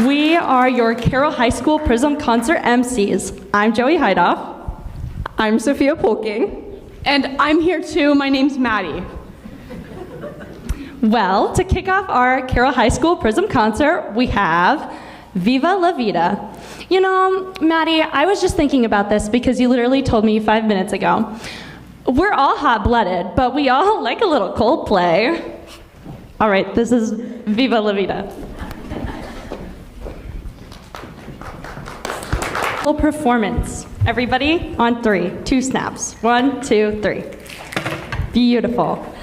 We are your Caroll High School Prism Concert MCs. I'm Joey Heidoff. I'm Sophia Polking. And I'm here too. My name's Maddie. Well, to kick off our Caroll High School Prism Concert, we have Viva La Vida. You know, Maddie, I was just thinking about this because you literally told me 5 minutes ago. We're all hot-blooded, but we all like a little Coldplay. All right, this is Viva La Vida. Full performance. Everybody on 3. 2 snaps. 1, 2, 3. Beautiful.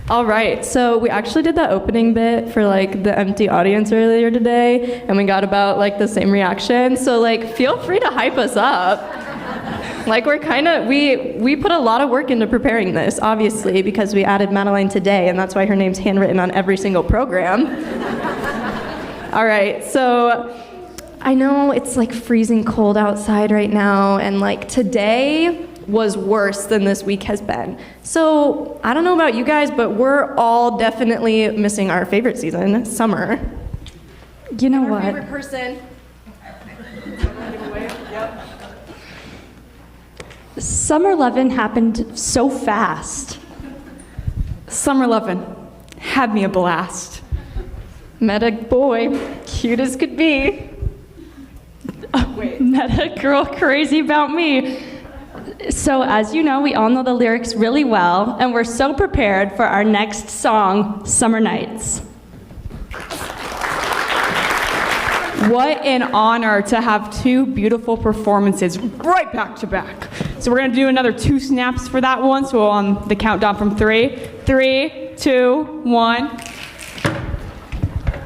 All right, so we actually did that opening bit for like the empty audience earlier today, and we got about like the same reaction. So like, feel free to hype us up. Like we put a lot of work into preparing this, obviously, because we added Madeline today, and that's why her name's handwritten on every single program. All right, so I know it's like freezing cold outside right now, and like today was worse than this week has been. So I don't know about you guys, but we're all definitely missing our favorite season, summer. You know what? Favorite person. Summer 11 happened so fast. Summer 11 had me a blast. Met a boy, cute as could be. Met a girl crazy about me. So as you know, we all know the lyrics really well, and we're so prepared for our next song, Summer Nights. What an honor to have 2 beautiful performances right back to back. So we're gonna do another 2 snaps for that one. So on the countdown from 3, 3, 2, 1.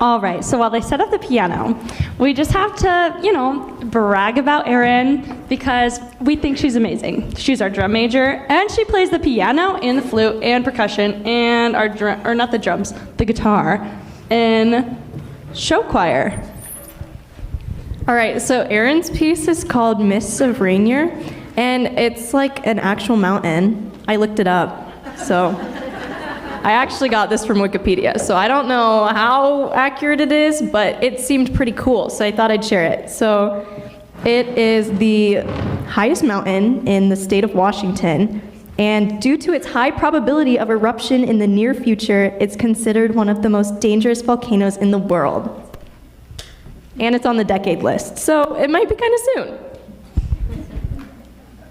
All right, so while they set up the piano, we just have to, brag about Erin because we think she's amazing. She's our drum major, and she plays the piano and the flute and percussion and the guitar in show choir. All right, so Erin's piece is called Mists of Rainier, and it's like an actual mountain. I looked it up, so I actually got this from Wikipedia, so I don't know how accurate it is, but it seemed pretty cool, so I thought I'd share it. So it is the highest mountain in the state of Washington, and due to its high probability of eruption in the near future, it's considered one of the most dangerous volcanoes in the world. And it's on the decade list, so it might be kind of soon.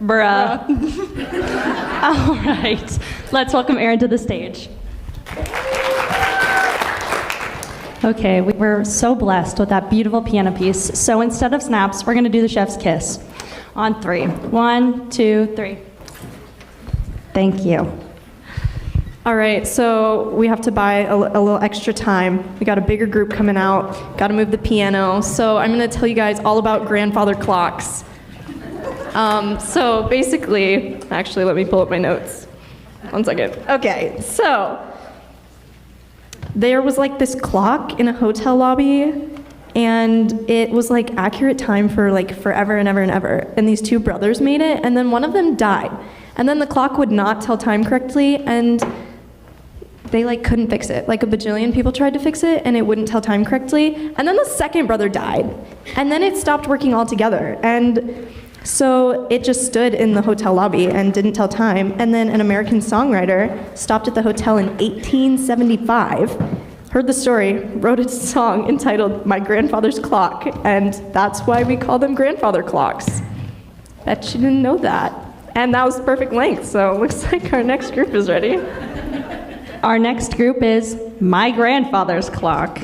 Bruh. All right, let's welcome Erin to the stage. Okay, we were so blessed with that beautiful piano piece. So instead of snaps, we're gonna do the chef's kiss. On 3. 1, 2, 3. Thank you. All right, so we have to buy a little extra time. We got a bigger group coming out, gotta move the piano. So I'm gonna tell you guys all about grandfather clocks. So basically, actually let me pull up my notes. 1 second. Okay, so there was like this clock in a hotel lobby, and it was like accurate time for like forever and ever and ever. And these 2 brothers made it, and then one of them died. And then the clock would not tell time correctly, and they like couldn't fix it. Like a bajillion people tried to fix it, and it wouldn't tell time correctly. And then the second brother died, and then it stopped working altogether. And so it just stood in the hotel lobby and didn't tell time. And then an American songwriter stopped at the hotel in 1875, heard the story, wrote a song entitled My Grandfather's Clock, and that's why we call them grandfather clocks. Bet you didn't know that. And that was the perfect length, so it looks like our next group is ready. Our next group is My Grandfather's Clock.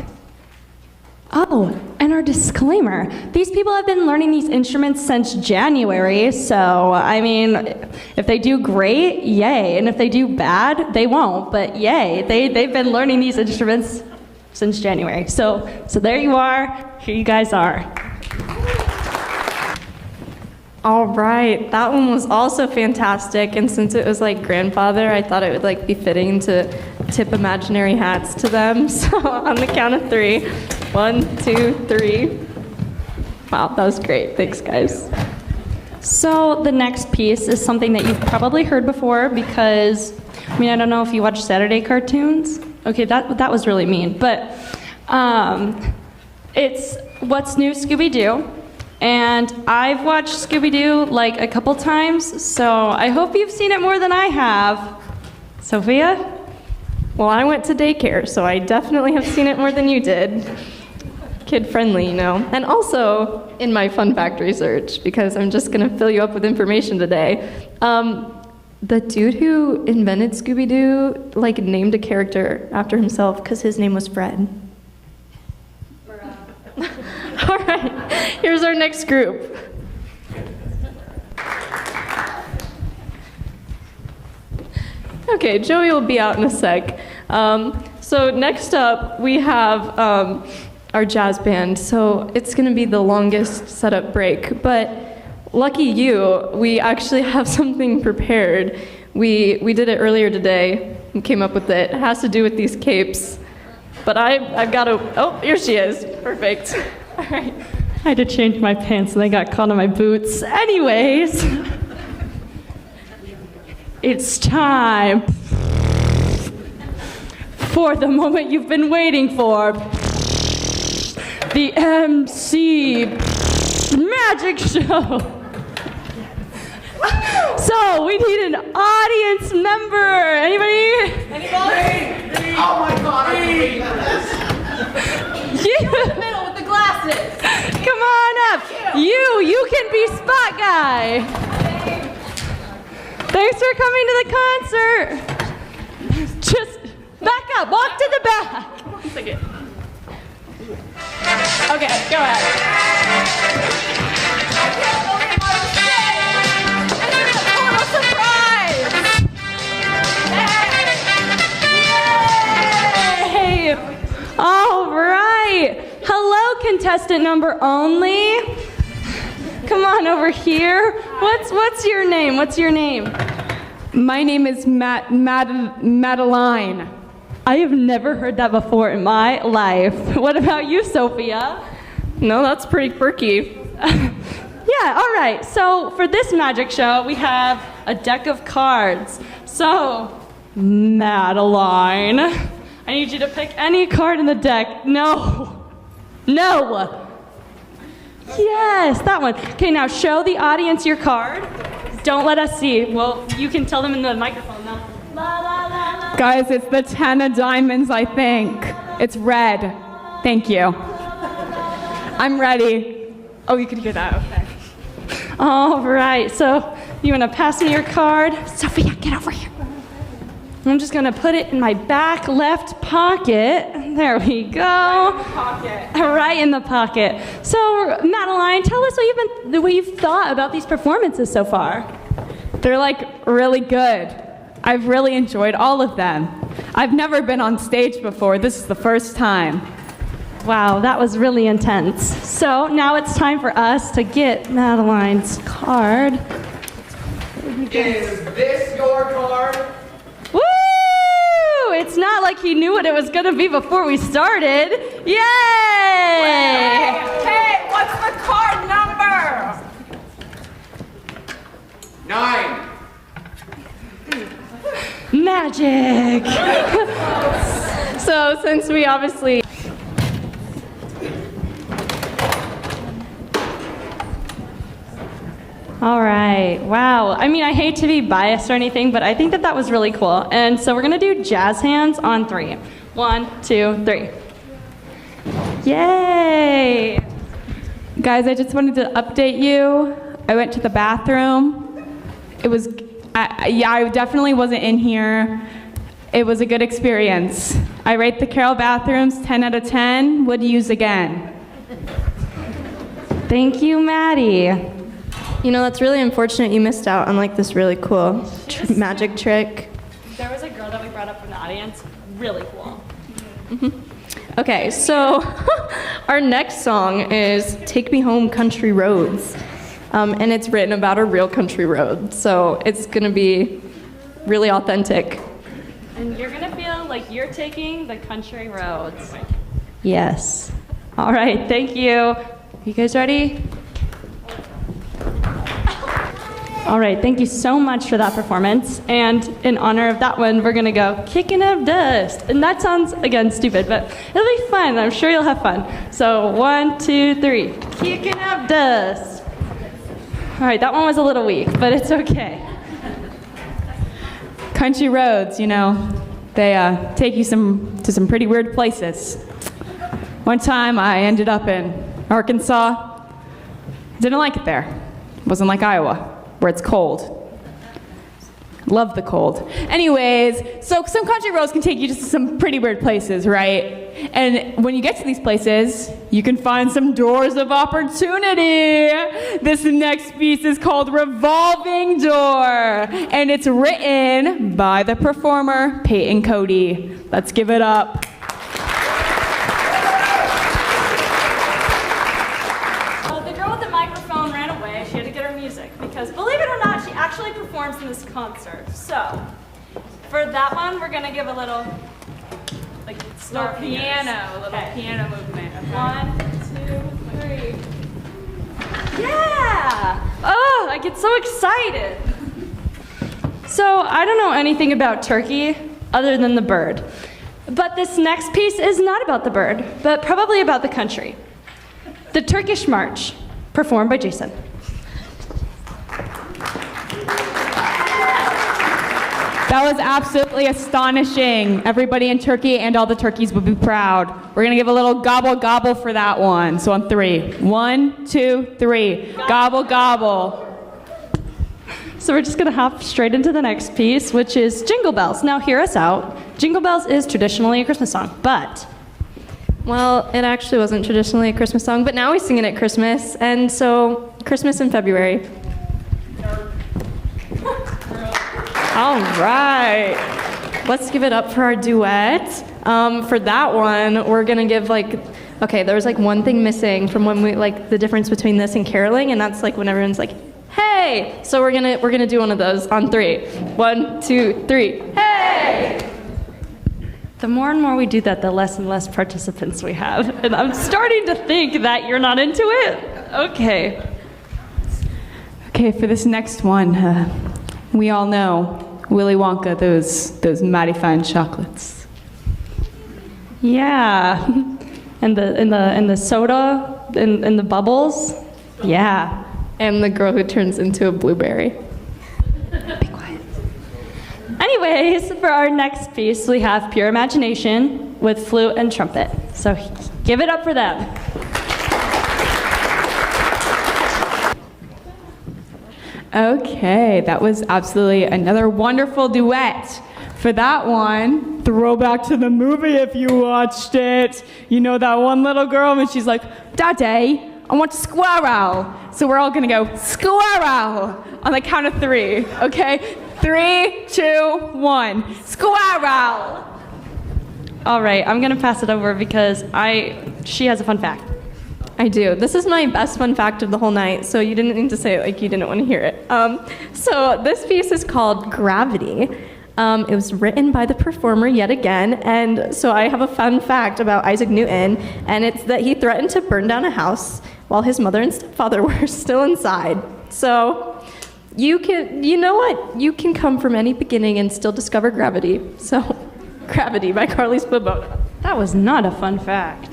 Oh, and our disclaimer. These people have been learning these instruments since January, so, I mean, if they do great, yay. And if they do bad, they won't, but yay. They've been learning these instruments since January. So there you are. Here you guys are. All right, that one was also fantastic, and since it was like grandfather, I thought it would like be fitting to tip imaginary hats to them. So on the count of 3, 1, 2, 3. Wow, that was great. Thanks, guys. So the next piece is something that you've probably heard before because, I don't know if you watch Saturday cartoons. Okay, that was really mean, but It's What's New Scooby-Doo. And I've watched Scooby-Doo like a couple times, so I hope you've seen it more than I have. Sophia? Well, I went to daycare, so I definitely have seen it more than you did. Kid-friendly, you know. And also in my fun fact research, because I'm just gonna fill you up with information today. The dude who invented Scooby-Doo, like, named a character after himself because his name was Fred. All right, here's our next group. Okay, Joey will be out in a sec. So next up, we have our jazz band. So it's gonna be the longest setup break, but lucky you, we actually have something prepared. We did it earlier today and came up with it. It has to do with these capes. But I've got to, oh, here she is. Perfect. All right. I had to change my pants and they got caught on my boots. Anyways, it's time for the moment you've been waiting for. The MC Magic Show. So we need an audience member. Anybody? Oh my God, I can read this. You. In the middle with the glasses. Come on up. You can be spot guy. Thanks for coming to the concert. Just back up. Walk to the back. One second. Okay, go ahead. All right. Hello, contestant number only. Come on over here. What's your name? What's your name? My name is Madeline. I have never heard that before in my life. What about you, Sophia? No, that's pretty quirky. Yeah, all right. So for this magic show, we have a deck of cards. So, Madeline, I need you to pick any card in the deck. No. Yes, that one. Okay, now show the audience your card. Don't let us see. Well, you can tell them in the microphone now. La, la, la, la. Guys, it's the 10 of diamonds, I think. It's red. Thank you. I'm ready. Oh, you could hear that, okay. All right, so you want to pass me your card? Sophia, get over here. I'm just gonna put it in my back left pocket. There we go. Right in the pocket. So, Madeline, tell us what you've thought about these performances so far. They're like really good. I've really enjoyed all of them. I've never been on stage before. This is the first time. Wow, that was really intense. So now it's time for us to get Madeline's card. Is this your card? Woo! It's not like he knew what it was gonna be before we started. Yay! Hey, what's the card number? 9. Magic! So since we obviously All right, wow. I mean, I hate to be biased or anything, but I think that was really cool. And so we're gonna do jazz hands on 3. 1, 2, 3. Yay! Guys, I just wanted to update you. I went to the bathroom. I definitely wasn't in here. It was a good experience. I rate the Caroll bathrooms 10 out of 10. Would use again. Thank you, Maddie. You know, that's really unfortunate you missed out on like this really cool magic trick. There was a girl that we brought up from the audience. Really cool. Okay, so our next song is Take Me Home Country Roads. And it's written about a real country road. So it's gonna be really authentic. And you're gonna feel like you're taking the country roads. Yes. All right, thank you. You guys ready? All right, thank you so much for that performance. And in honor of that one, we're gonna go kicking up dust. And that sounds, again, stupid, but it'll be fun. I'm sure you'll have fun. So 1, 2, 3, kicking up dust. All right, that one was a little weak, but it's okay. Country roads, you know, they take you to some pretty weird places. One time I ended up in Arkansas. Didn't like it there. Wasn't like Iowa, where it's cold. Love the cold. Anyways, so some country roads can take you to some pretty weird places, right? And when you get to these places, you can find some doors of opportunity. This next piece is called Revolving Door, and it's written by the performer, Peyton Cody. Let's give it up. The girl with the microphone ran away. She had to get her music because, believe it or not, she actually performs in this concert. So, for that one, we're gonna give a little, like, Little piano movement. Okay. 1, 2, 3. Yeah! Oh, I get so excited. So, I don't know anything about Turkey other than the bird. But this next piece is not about the bird, but probably about the country. The Turkish March, performed by Jason. That was absolutely astonishing. Everybody in Turkey and all the turkeys would be proud. We're gonna give a little gobble gobble for that one. So on 3. 1, 2, 3. Gobble gobble. So we're just gonna hop straight into the next piece, which is Jingle Bells. Now hear us out. Jingle Bells is traditionally a Christmas song, but Well, it actually wasn't traditionally a Christmas song, but now we sing it at Christmas, and so Christmas in February. All right, let's give it up for our duet. For that one, we're gonna give okay, there was one thing missing from when we the difference between this and caroling, and that's when everyone's like, hey. So we're gonna do one of those on 3. 1, 2, 3. Hey. the more and more we do that, the less and less participants we have. And I'm starting to think that you're not into it. Okay. Okay, for this next one, we all know Willy Wonka, those mighty fine chocolates. Yeah. And the soda and the bubbles. Yeah. And the girl who turns into a blueberry. Be quiet. Anyways, for our next piece, we have Pure Imagination with flute and trumpet. So give it up for them. Okay, that was absolutely another wonderful duet. For that one, throwback to the movie if you watched it. You know that one little girl when she's like, Daddy, I want to squirrel. So we're all gonna go, squirrel, on the count of 3, okay? 3, 2, 1, squirrel. All right, I'm gonna pass it over because she has a fun fact. I do. This is my best fun fact of the whole night, so you didn't need to say it like you didn't want to hear it. So this piece is called Gravity. It was written by the performer yet again, and so I have a fun fact about Isaac Newton, and it's that he threatened to burn down a house while his mother and stepfather were still inside. So you know what? You can come from any beginning and still discover gravity. So Gravity by Carly Svoboda. That was not a fun fact.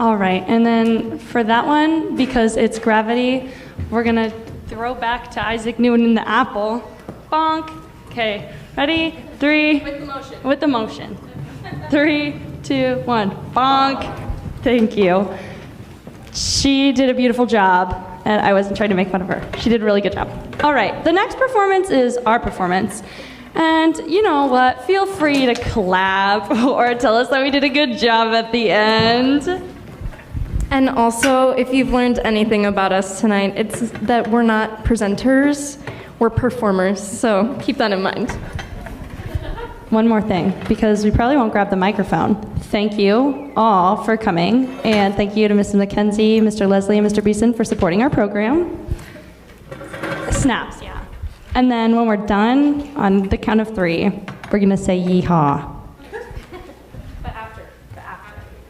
All right, and then for that one, because it's gravity, we're gonna throw back to Isaac Newton in the apple. Bonk. Okay, ready? 3. With the motion. With the motion. 3, 2, 1. Bonk. Thank you. She did a beautiful job, and I wasn't trying to make fun of her. She did a really good job. All right, the next performance is our performance. And you know what? Feel free to clap or tell us that we did a good job at the end. And also, if you've learned anything about us tonight, it's that we're not presenters, we're performers, so keep that in mind. One more thing, because we probably won't grab the microphone. Thank you all for coming, and thank you to Mrs. McKenzie, Mr. Leslie, and Mr. Beeson for supporting our program. Snaps, yeah. And then when we're done, on the count of 3, we're gonna say yeehaw.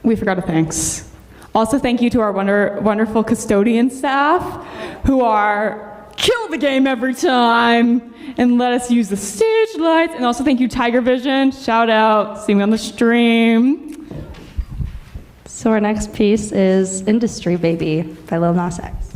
We forgot a thanks. Also, thank you to our wonderful custodian staff who are kill the game every time and let us use the stage lights. And also thank you, Tiger Vision. Shout out, see me on the stream. So our next piece is Industry Baby by Lil Nas X.